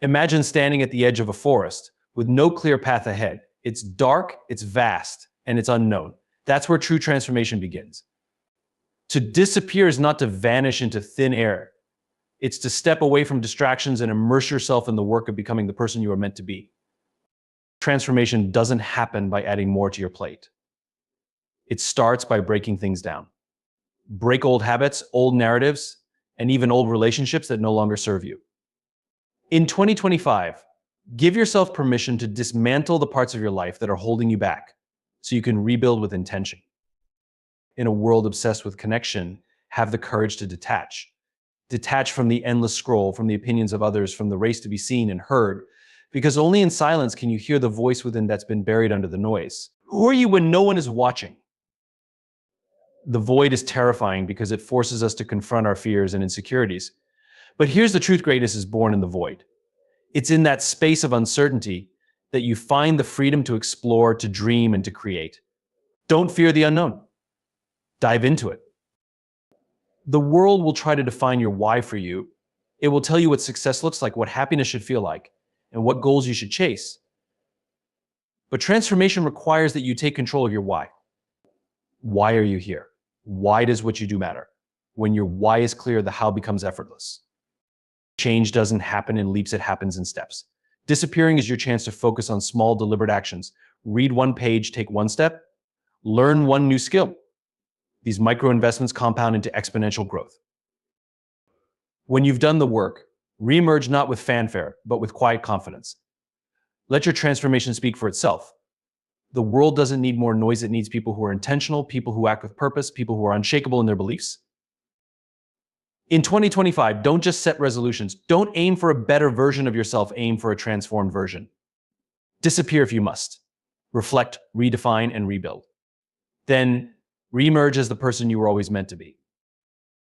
Imagine standing at the edge of a forest with no clear path ahead. It's dark, it's vast, and it's unknown. That's where true transformation begins. To disappear is not to vanish into thin air. It's to step away from distractions and immerse yourself in the work of becoming the person you are meant to be. Transformation doesn't happen by adding more to your plate. It starts by breaking things down. Break old habits, old narratives, and even old relationships that no longer serve you. In 2025, give yourself permission to dismantle the parts of your life that are holding you back so you can rebuild with intention. In a world obsessed with connection, have the courage to detach. Detach from the endless scroll, from the opinions of others, from the race to be seen and heard, because only in silence can you hear the voice within that's been buried under the noise. Who are you when no one is watching? The void is terrifying because it forces us to confront our fears and insecurities. But here's the truth: greatness is born in the void. It's in that space of uncertainty that you find the freedom to explore, to dream, and to create. Don't fear the unknown. Dive into it. The world will try to define your why for you. It will tell you what success looks like, what happiness should feel like, and what goals you should chase. But transformation requires that you take control of your why. Why are you here? Why does what you do matter? When your why is clear, the how becomes effortless. Change doesn't happen in leaps, it happens in steps. Disappearing is your chance to focus on small, deliberate actions. Read one page, take one step, learn one new skill. These micro investments compound into exponential growth. When you've done the work, reemerge not with fanfare, but with quiet confidence. Let your transformation speak for itself. The world doesn't need more noise, it needs people who are intentional, people who act with purpose, people who are unshakable in their beliefs. In 2025, don't just set resolutions. Don't aim for a better version of yourself, aim for a transformed version. Disappear if you must. Reflect, redefine, and rebuild. Then reemerge as the person you were always meant to be.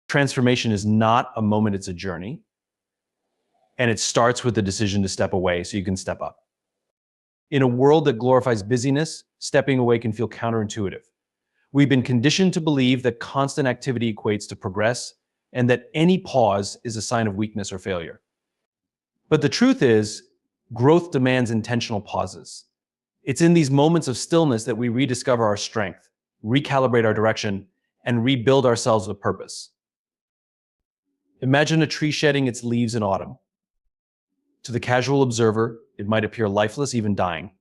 Transformation is not a moment, it's a journey. And it starts with the decision to step away so you can step up. In a world that glorifies busyness, stepping away can feel counterintuitive. We've been conditioned to believe that constant activity equates to progress, and that any pause is a sign of weakness or failure. But the truth is, growth demands intentional pauses. It's in these moments of stillness that we rediscover our strength, recalibrate our direction, and rebuild ourselves with purpose. Imagine a tree shedding its leaves in autumn. To the casual observer, it might appear lifeless, even dying.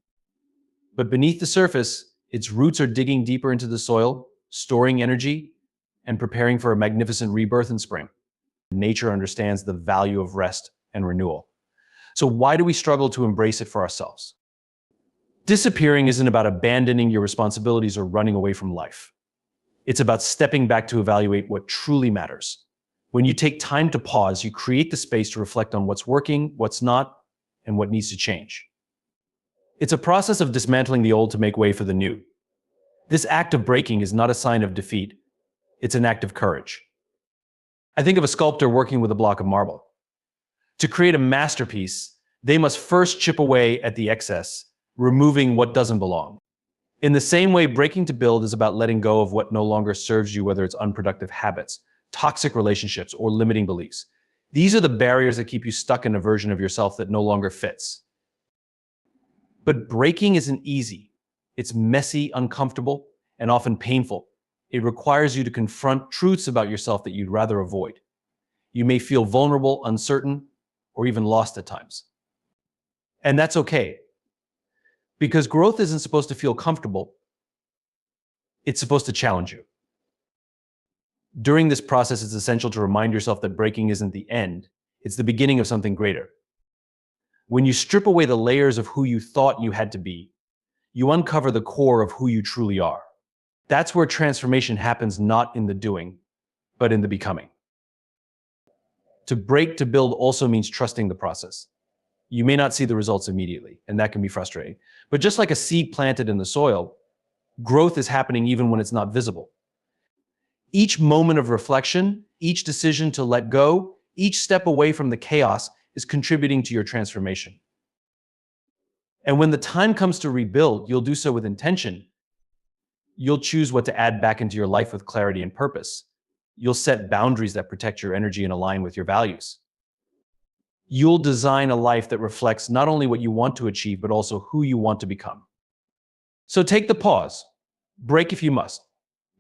But beneath the surface, its roots are digging deeper into the soil, storing energy, and preparing for a magnificent rebirth in spring. Nature understands the value of rest and renewal. So why do we struggle to embrace it for ourselves? Disappearing isn't about abandoning your responsibilities or running away from life. It's about stepping back to evaluate what truly matters. When you take time to pause, you create the space to reflect on what's working, what's not, and what needs to change. It's a process of dismantling the old to make way for the new. This act of breaking is not a sign of defeat. It's an act of courage. I think of a sculptor working with a block of marble. To create a masterpiece, they must first chip away at the excess, removing what doesn't belong. In the same way, breaking to build is about letting go of what no longer serves you, whether it's unproductive habits, toxic relationships, or limiting beliefs. These are the barriers that keep you stuck in a version of yourself that no longer fits. But breaking isn't easy. It's messy, uncomfortable, and often painful. It requires you to confront truths about yourself that you'd rather avoid. You may feel vulnerable, uncertain, or even lost at times. And that's okay. Because growth isn't supposed to feel comfortable. It's supposed to challenge you. During this process, it's essential to remind yourself that breaking isn't the end. It's the beginning of something greater. When you strip away the layers of who you thought you had to be, you uncover the core of who you truly are. That's where transformation happens, not in the doing, but in the becoming. To break to build also means trusting the process. You may not see the results immediately, and that can be frustrating. But just like a seed planted in the soil, growth is happening even when it's not visible. Each moment of reflection, each decision to let go, each step away from the chaos is contributing to your transformation. And when the time comes to rebuild, you'll do so with intention. You'll choose what to add back into your life with clarity and purpose. You'll set boundaries that protect your energy and align with your values. You'll design a life that reflects not only what you want to achieve, but also who you want to become. So take the pause. Break if you must.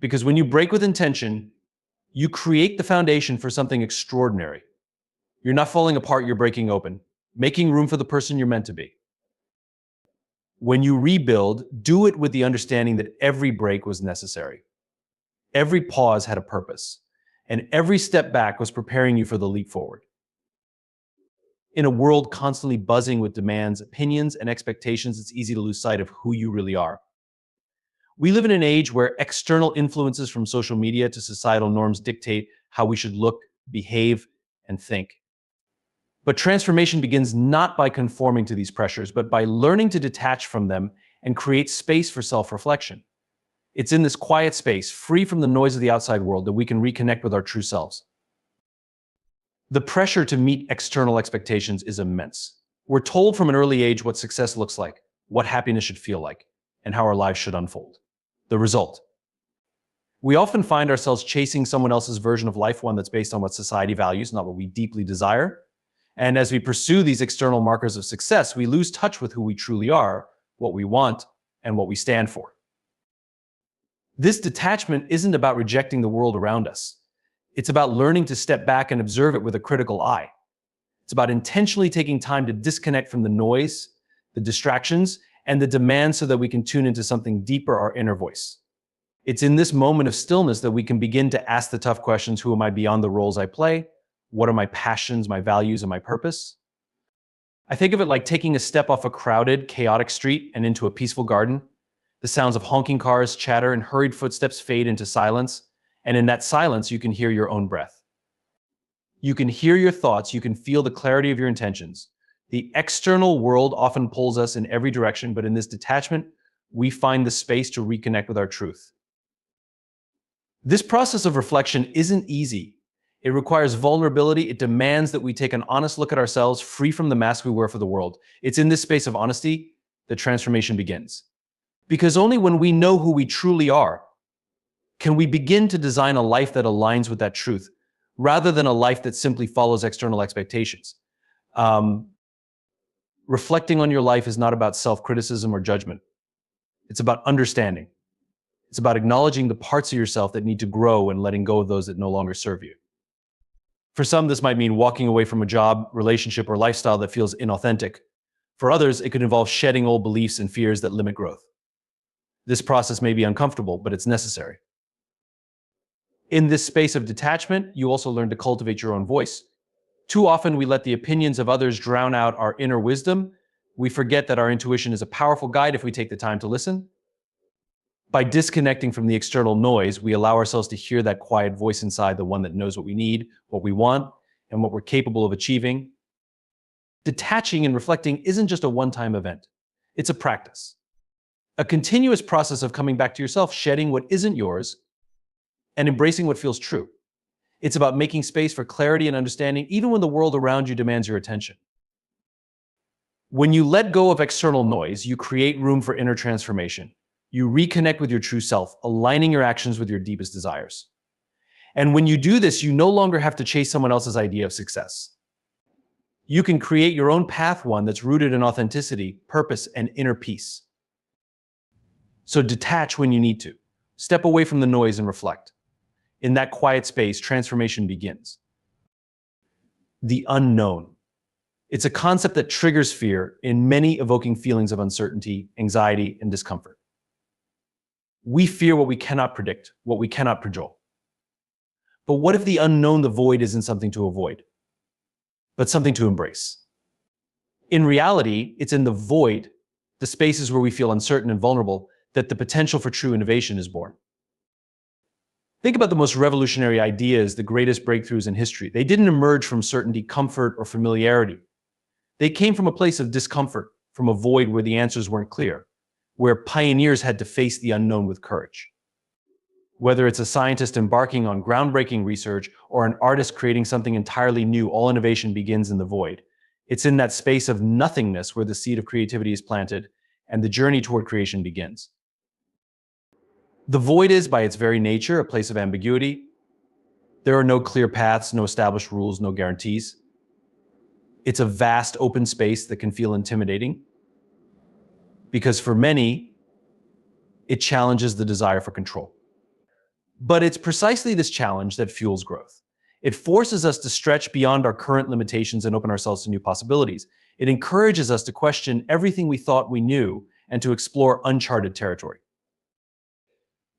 Because when you break with intention, you create the foundation for something extraordinary. You're not falling apart, you're breaking open, making room for the person you're meant to be. When you rebuild, do it with the understanding that every break was necessary. Every pause had a purpose, and every step back was preparing you for the leap forward. In a world constantly buzzing with demands, opinions, and expectations, it's easy to lose sight of who you really are. We live in an age where external influences from social media to societal norms dictate how we should look, behave, and think. But transformation begins not by conforming to these pressures, but by learning to detach from them and create space for self-reflection. It's in this quiet space, free from the noise of the outside world, that we can reconnect with our true selves. The pressure to meet external expectations is immense. We're told from an early age what success looks like, what happiness should feel like, and how our lives should unfold. The result: we often find ourselves chasing someone else's version of life, one that's based on what society values, not what we deeply desire. And as we pursue these external markers of success, we lose touch with who we truly are, what we want, and what we stand for. This detachment isn't about rejecting the world around us. It's about learning to step back and observe it with a critical eye. It's about intentionally taking time to disconnect from the noise, the distractions, and the demands so that we can tune into something deeper, our inner voice. It's in this moment of stillness that we can begin to ask the tough questions: who am I beyond the roles I play? What are my passions, my values, and my purpose? I think of it like taking a step off a crowded, chaotic street and into a peaceful garden. The sounds of honking cars, chatter, and hurried footsteps fade into silence, and in that silence, you can hear your own breath. You can hear your thoughts, you can feel the clarity of your intentions. The external world often pulls us in every direction, but in this detachment, we find the space to reconnect with our truth. This process of reflection isn't easy. It requires vulnerability. It demands that we take an honest look at ourselves, free from the mask we wear for the world. It's in this space of honesty that transformation begins. Because only when we know who we truly are can we begin to design a life that aligns with that truth, rather than a life that simply follows external expectations. Reflecting on your life is not about self-criticism or judgment. It's about understanding. It's about acknowledging the parts of yourself that need to grow and letting go of those that no longer serve you. For some, this might mean walking away from a job, relationship, or lifestyle that feels inauthentic. For others, it could involve shedding old beliefs and fears that limit growth. This process may be uncomfortable, but it's necessary. In this space of detachment, you also learn to cultivate your own voice. Too often, we let the opinions of others drown out our inner wisdom. We forget that our intuition is a powerful guide if we take the time to listen. By disconnecting from the external noise, we allow ourselves to hear that quiet voice inside, the one that knows what we need, what we want, and what we're capable of achieving. Detaching and reflecting isn't just a one-time event. It's a practice. A continuous process of coming back to yourself, shedding what isn't yours, and embracing what feels true. It's about making space for clarity and understanding, even when the world around you demands your attention. When you let go of external noise, you create room for inner transformation. You reconnect with your true self, aligning your actions with your deepest desires. And when you do this, you no longer have to chase someone else's idea of success. You can create your own path, one that's rooted in authenticity, purpose, and inner peace. So detach when you need to. Step away from the noise and reflect. In that quiet space, transformation begins. The unknown. It's a concept that triggers fear, in many evoking feelings of uncertainty, anxiety, and discomfort. We fear what we cannot predict, what we cannot cajole. But what if the unknown, the void, isn't something to avoid, but something to embrace? In reality, it's in the void, the spaces where we feel uncertain and vulnerable, that the potential for true innovation is born. Think about the most revolutionary ideas, the greatest breakthroughs in history. They didn't emerge from certainty, comfort, or familiarity. They came from a place of discomfort, from a void where the answers weren't clear, where pioneers had to face the unknown with courage. Whether it's a scientist embarking on groundbreaking research or an artist creating something entirely new, all innovation begins in the void. It's in that space of nothingness where the seed of creativity is planted and the journey toward creation begins. The void is, by its very nature, a place of ambiguity. There are no clear paths, no established rules, no guarantees. It's a vast open space that can feel intimidating because for many, it challenges the desire for control. But it's precisely this challenge that fuels growth. It forces us to stretch beyond our current limitations and open ourselves to new possibilities. It encourages us to question everything we thought we knew and to explore uncharted territory.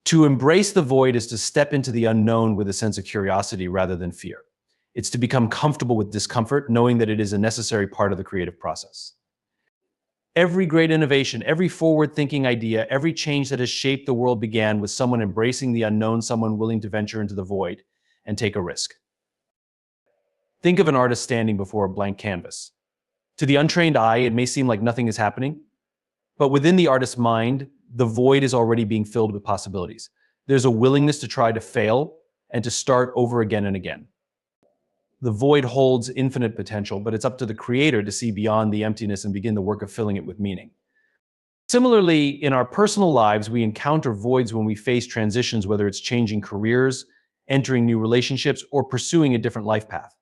To embrace the void is to step into the unknown with a sense of curiosity rather than fear. It's to become comfortable with discomfort, knowing that it is a necessary part of the creative process. Every great innovation, every forward-thinking idea, every change that has shaped the world began with someone embracing the unknown, someone willing to venture into the void and take a risk. Think of an artist standing before a blank canvas. To the untrained eye, it may seem like nothing is happening, but within the artist's mind, the void is already being filled with possibilities. There's a willingness to try to fail and to start over again and again. The void holds infinite potential, but it's up to the creator to see beyond the emptiness and begin the work of filling it with meaning. Similarly, in our personal lives, we encounter voids when we face transitions, whether it's changing careers, entering new relationships, or pursuing a different life path.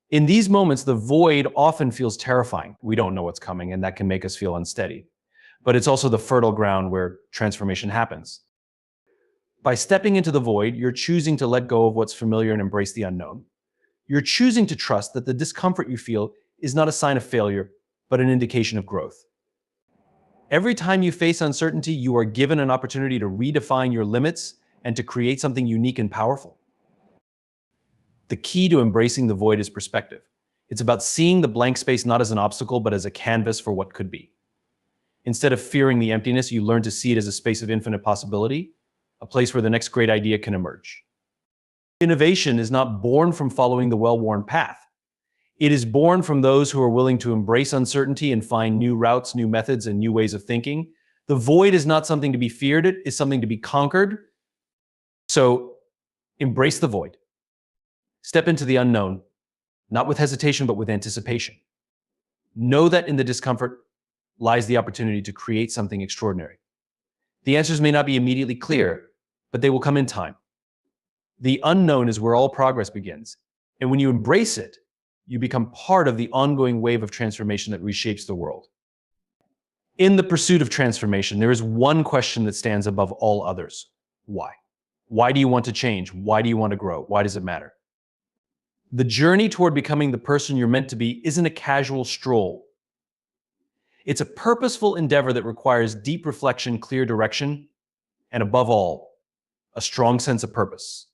In these moments, the void often feels terrifying. We don't know what's coming, and that can make us feel unsteady. But it's also the fertile ground where transformation happens. By stepping into the void, you're choosing to let go of what's familiar and embrace the unknown. You're choosing to trust that the discomfort you feel is not a sign of failure, but an indication of growth. Every time you face uncertainty, you are given an opportunity to redefine your limits and to create something unique and powerful. The key to embracing the void is perspective. It's about seeing the blank space not as an obstacle, but as a canvas for what could be. Instead of fearing the emptiness, you learn to see it as a space of infinite possibility, a place where the next great idea can emerge. Innovation is not born from following the well-worn path. It is born from those who are willing to embrace uncertainty and find new routes, new methods, and new ways of thinking. The void is not something to be feared, it is something to be conquered. So embrace the void. Step into the unknown, not with hesitation, but with anticipation. Know that in the discomfort lies the opportunity to create something extraordinary. The answers may not be immediately clear, but they will come in time. The unknown is where all progress begins. And when you embrace it, you become part of the ongoing wave of transformation that reshapes the world. In the pursuit of transformation, there is one question that stands above all others. Why? Why do you want to change? Why do you want to grow? Why does it matter? The journey toward becoming the person you're meant to be isn't a casual stroll. It's a purposeful endeavor that requires deep reflection, clear direction, and above all, a strong sense of purpose.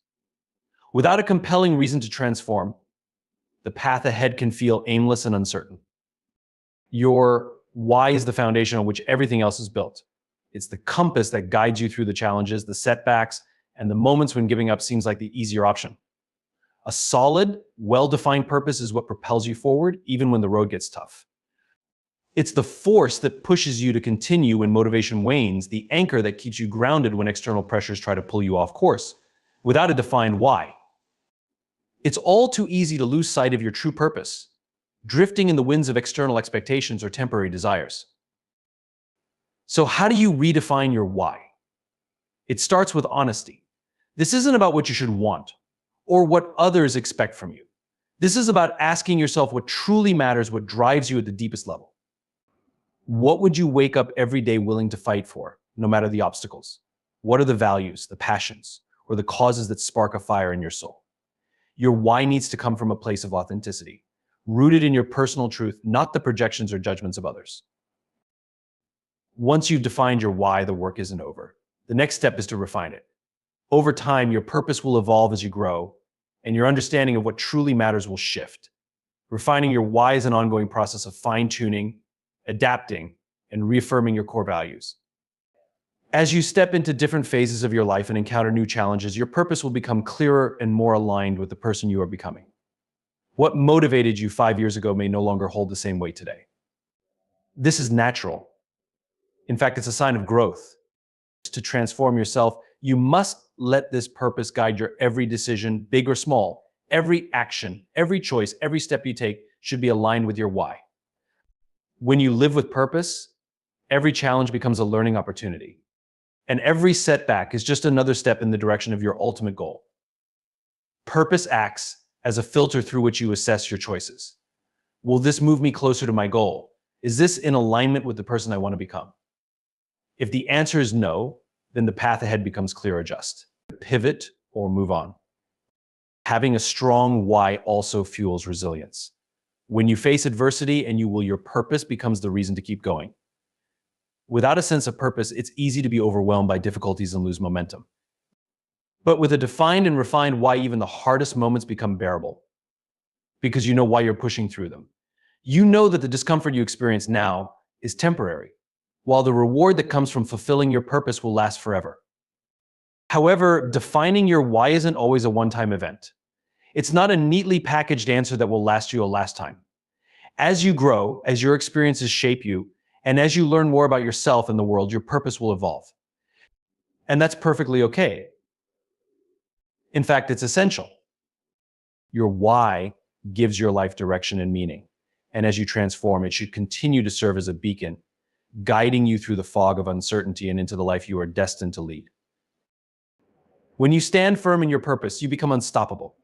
Without a compelling reason to transform, the path ahead can feel aimless and uncertain. Your why is the foundation on which everything else is built. It's the compass that guides you through the challenges, the setbacks, and the moments when giving up seems like the easier option. A solid, well-defined purpose is what propels you forward, even when the road gets tough. It's the force that pushes you to continue when motivation wanes, the anchor that keeps you grounded when external pressures try to pull you off course, without a defined why. It's all too easy to lose sight of your true purpose, drifting in the winds of external expectations or temporary desires. So how do you redefine your why? It starts with honesty. This isn't about what you should want or what others expect from you. This is about asking yourself what truly matters, what drives you at the deepest level. What would you wake up every day willing to fight for, no matter the obstacles? What are the values, the passions, or the causes that spark a fire in your soul? Your why needs to come from a place of authenticity, rooted in your personal truth, not the projections or judgments of others. Once you've defined your why, the work isn't over. The next step is to refine it. Over time, your purpose will evolve as you grow, and your understanding of what truly matters will shift. Refining your why is an ongoing process of fine-tuning, adapting, and reaffirming your core values. As you step into different phases of your life and encounter new challenges, your purpose will become clearer and more aligned with the person you are becoming. What motivated you 5 years ago may no longer hold the same weight today. This is natural. In fact, it's a sign of growth. To transform yourself, you must let this purpose guide your every decision, big or small. Every action, every choice, every step you take should be aligned with your why. When you live with purpose, every challenge becomes a learning opportunity. And every setback is just another step in the direction of your ultimate goal. Purpose acts as a filter through which you assess your choices. Will this move me closer to my goal? Is this in alignment with the person I want to become? If the answer is no, then the path ahead becomes clear. Adjust, pivot, or move on. Having a strong why also fuels resilience. When you face adversity and your purpose becomes the reason to keep going. Without a sense of purpose, it's easy to be overwhelmed by difficulties and lose momentum. But with a defined and refined why, even the hardest moments become bearable because you know why you're pushing through them. You know that the discomfort you experience now is temporary, while the reward that comes from fulfilling your purpose will last forever. However, defining your why isn't always a one-time event. It's not a neatly packaged answer that will last you a last time. As you grow, as your experiences shape you, and as you learn more about yourself and the world, your purpose will evolve. And that's perfectly okay. In fact, it's essential. Your why gives your life direction and meaning. And as you transform, it should continue to serve as a beacon, guiding you through the fog of uncertainty and into the life you are destined to lead. When you stand firm in your purpose, you become unstoppable.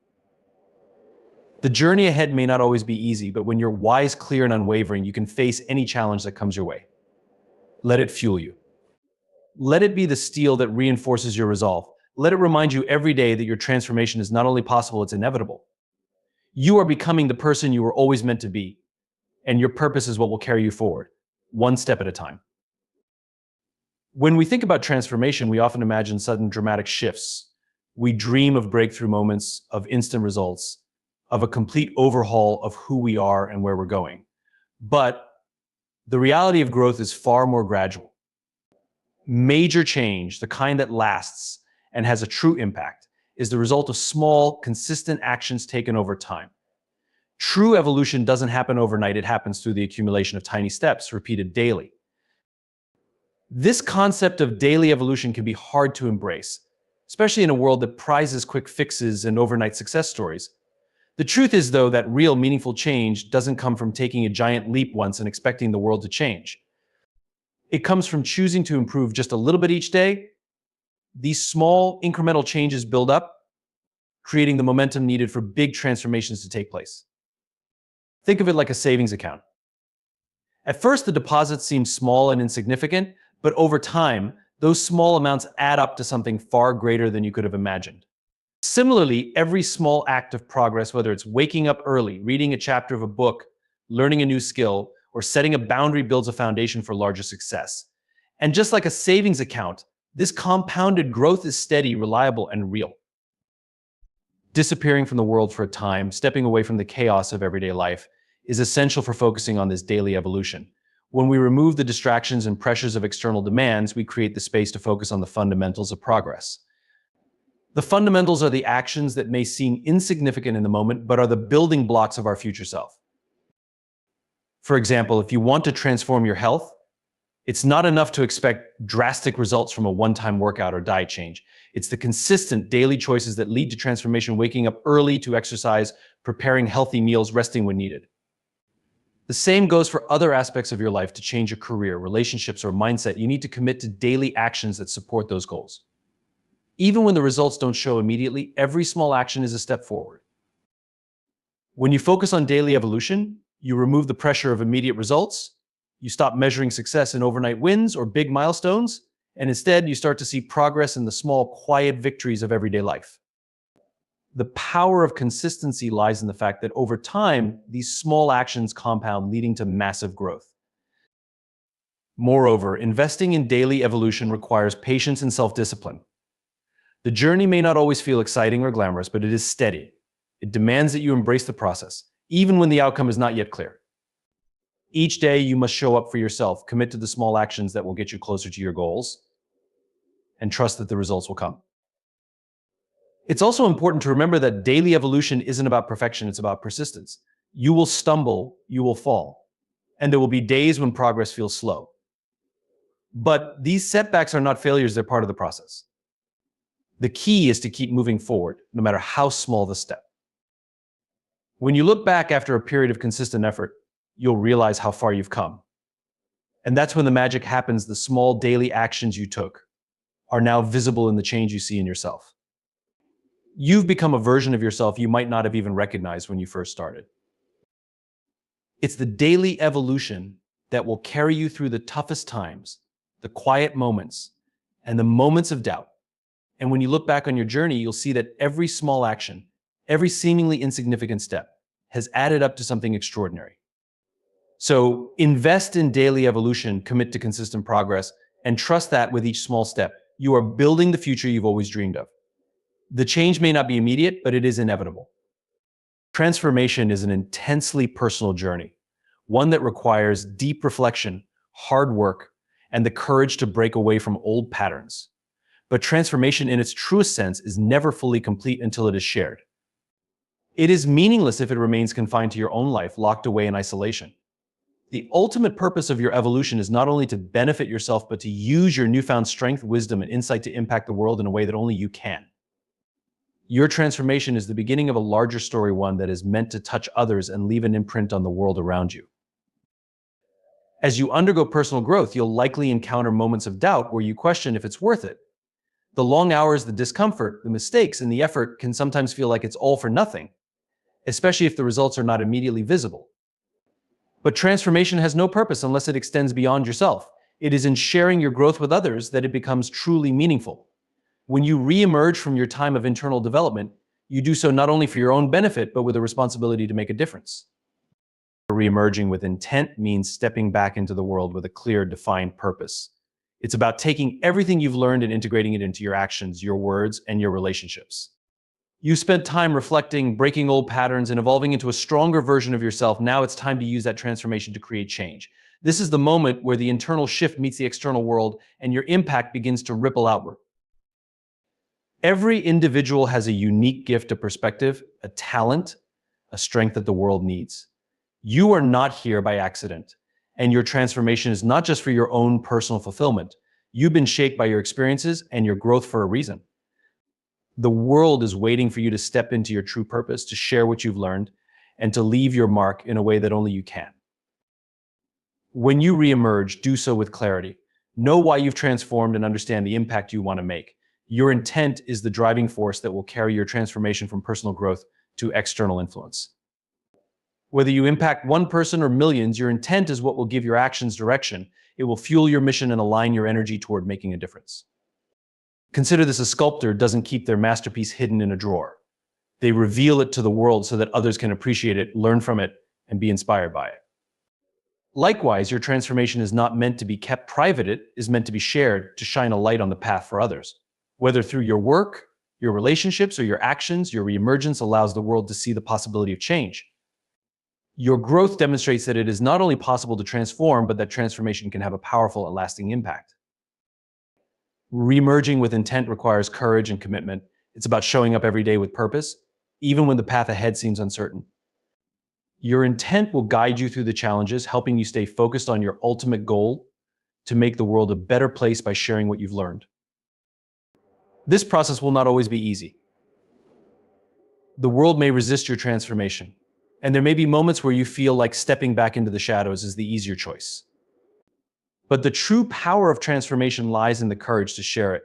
The journey ahead may not always be easy, but when your why is clear and unwavering, you can face any challenge that comes your way. Let it fuel you. Let it be the steel that reinforces your resolve. Let it remind you every day that your transformation is not only possible, it's inevitable. You are becoming the person you were always meant to be, and your purpose is what will carry you forward, one step at a time. When we think about transformation, we often imagine sudden dramatic shifts. We dream of breakthrough moments, of instant results, of a complete overhaul of who we are and where we're going. But the reality of growth is far more gradual. Major change, the kind that lasts and has a true impact, is the result of small, consistent actions taken over time. True evolution doesn't happen overnight. It happens through the accumulation of tiny steps repeated daily. This concept of daily evolution can be hard to embrace, especially in a world that prizes quick fixes and overnight success stories. The truth is, though, that real meaningful change doesn't come from taking a giant leap once and expecting the world to change. It comes from choosing to improve just a little bit each day. These small, incremental changes build up, creating the momentum needed for big transformations to take place. Think of it like a savings account. At first, the deposits seem small and insignificant, but over time, those small amounts add up to something far greater than you could have imagined. Similarly, every small act of progress, whether it's waking up early, reading a chapter of a book, learning a new skill, or setting a boundary, builds a foundation for larger success. And just like a savings account, this compounded growth is steady, reliable, and real. Disappearing from the world for a time, stepping away from the chaos of everyday life, is essential for focusing on this daily evolution. When we remove the distractions and pressures of external demands, we create the space to focus on the fundamentals of progress. The fundamentals are the actions that may seem insignificant in the moment, but are the building blocks of our future self. For example, if you want to transform your health, it's not enough to expect drastic results from a one-time workout or diet change. It's the consistent daily choices that lead to transformation: waking up early to exercise, preparing healthy meals, resting when needed. The same goes for other aspects of your life. To change your career, relationships, or mindset, you need to commit to daily actions that support those goals. Even when the results don't show immediately, every small action is a step forward. When you focus on daily evolution, you remove the pressure of immediate results, you stop measuring success in overnight wins or big milestones, and instead you start to see progress in the small, quiet victories of everyday life. The power of consistency lies in the fact that over time, these small actions compound, leading to massive growth. Moreover, investing in daily evolution requires patience and self-discipline. The journey may not always feel exciting or glamorous, but it is steady. It demands that you embrace the process, even when the outcome is not yet clear. Each day, you must show up for yourself, commit to the small actions that will get you closer to your goals, and trust that the results will come. It's also important to remember that daily evolution isn't about perfection, it's about persistence. You will stumble, you will fall, and there will be days when progress feels slow. But these setbacks are not failures, they're part of the process. The key is to keep moving forward, no matter how small the step. When you look back after a period of consistent effort, you'll realize how far you've come. And that's when the magic happens. The small daily actions you took are now visible in the change you see in yourself. You've become a version of yourself you might not have even recognized when you first started. It's the daily evolution that will carry you through the toughest times, the quiet moments, and the moments of doubt. And when you look back on your journey, you'll see that every small action, every seemingly insignificant step, has added up to something extraordinary. So invest in daily evolution, commit to consistent progress, and trust that with each small step, you are building the future you've always dreamed of. The change may not be immediate, but it is inevitable. Transformation is an intensely personal journey, one that requires deep reflection, hard work, and the courage to break away from old patterns. But transformation in its truest sense is never fully complete until it is shared. It is meaningless if it remains confined to your own life, locked away in isolation. The ultimate purpose of your evolution is not only to benefit yourself, but to use your newfound strength, wisdom, and insight to impact the world in a way that only you can. Your transformation is the beginning of a larger story, one that is meant to touch others and leave an imprint on the world around you. As you undergo personal growth, you'll likely encounter moments of doubt where you question if it's worth it. The long hours, the discomfort, the mistakes, and the effort can sometimes feel like it's all for nothing, especially if the results are not immediately visible. But transformation has no purpose unless it extends beyond yourself. It is in sharing your growth with others that it becomes truly meaningful. When you re-emerge from your time of internal development, you do so not only for your own benefit, but with a responsibility to make a difference. Re-emerging with intent means stepping back into the world with a clear, defined purpose. It's about taking everything you've learned and integrating it into your actions, your words, and your relationships. You spent time reflecting, breaking old patterns, and evolving into a stronger version of yourself. Now it's time to use that transformation to create change. This is the moment where the internal shift meets the external world, and your impact begins to ripple outward. Every individual has a unique gift of perspective, a talent, a strength that the world needs. You are not here by accident, and your transformation is not just for your own personal fulfillment. You've been shaped by your experiences and your growth for a reason. The world is waiting for you to step into your true purpose, to share what you've learned, and to leave your mark in a way that only you can. When you reemerge, do so with clarity. Know why you've transformed and understand the impact you want to make. Your intent is the driving force that will carry your transformation from personal growth to external influence. Whether you impact one person or millions, your intent is what will give your actions direction. It will fuel your mission and align your energy toward making a difference. Consider this: a sculptor doesn't keep their masterpiece hidden in a drawer. They reveal it to the world so that others can appreciate it, learn from it, and be inspired by it. Likewise, your transformation is not meant to be kept private. It is meant to be shared, to shine a light on the path for others. Whether through your work, your relationships, or your actions, your reemergence allows the world to see the possibility of change. Your growth demonstrates that it is not only possible to transform, but that transformation can have a powerful and lasting impact. Reemerging with intent requires courage and commitment. It's about showing up every day with purpose, even when the path ahead seems uncertain. Your intent will guide you through the challenges, helping you stay focused on your ultimate goal: to make the world a better place by sharing what you've learned. This process will not always be easy. The world may resist your transformation, and there may be moments where you feel like stepping back into the shadows is the easier choice. But the true power of transformation lies in the courage to share it,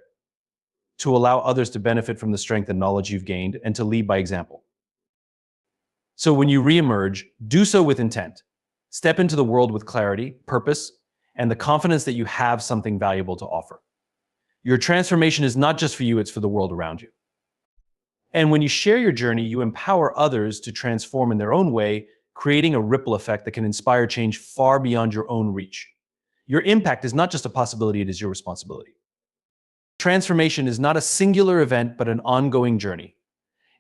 to allow others to benefit from the strength and knowledge you've gained, and to lead by example. So when you reemerge, do so with intent. Step into the world with clarity, purpose, and the confidence that you have something valuable to offer. Your transformation is not just for you, it's for the world around you. And when you share your journey, you empower others to transform in their own way, creating a ripple effect that can inspire change far beyond your own reach. Your impact is not just a possibility, it is your responsibility. Transformation is not a singular event, but an ongoing journey.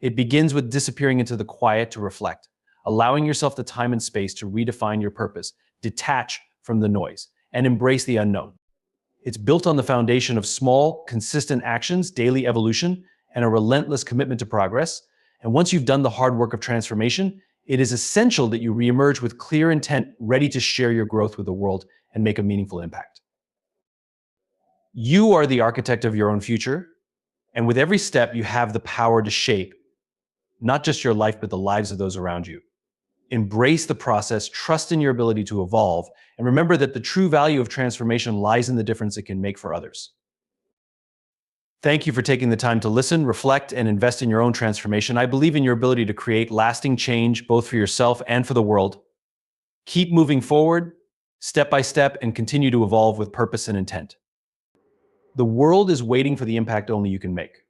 It begins with disappearing into the quiet to reflect, allowing yourself the time and space to redefine your purpose, detach from the noise, and embrace the unknown. It's built on the foundation of small, consistent actions, daily evolution, and a relentless commitment to progress. And once you've done the hard work of transformation, it is essential that you reemerge with clear intent, ready to share your growth with the world and make a meaningful impact. You are the architect of your own future, and with every step, you have the power to shape not just your life, but the lives of those around you. Embrace the process, trust in your ability to evolve, and remember that the true value of transformation lies in the difference it can make for others. Thank you for taking the time to listen, reflect, and invest in your own transformation. I believe in your ability to create lasting change, both for yourself and for the world. Keep moving forward, step by step, and continue to evolve with purpose and intent. The world is waiting for the impact only you can make.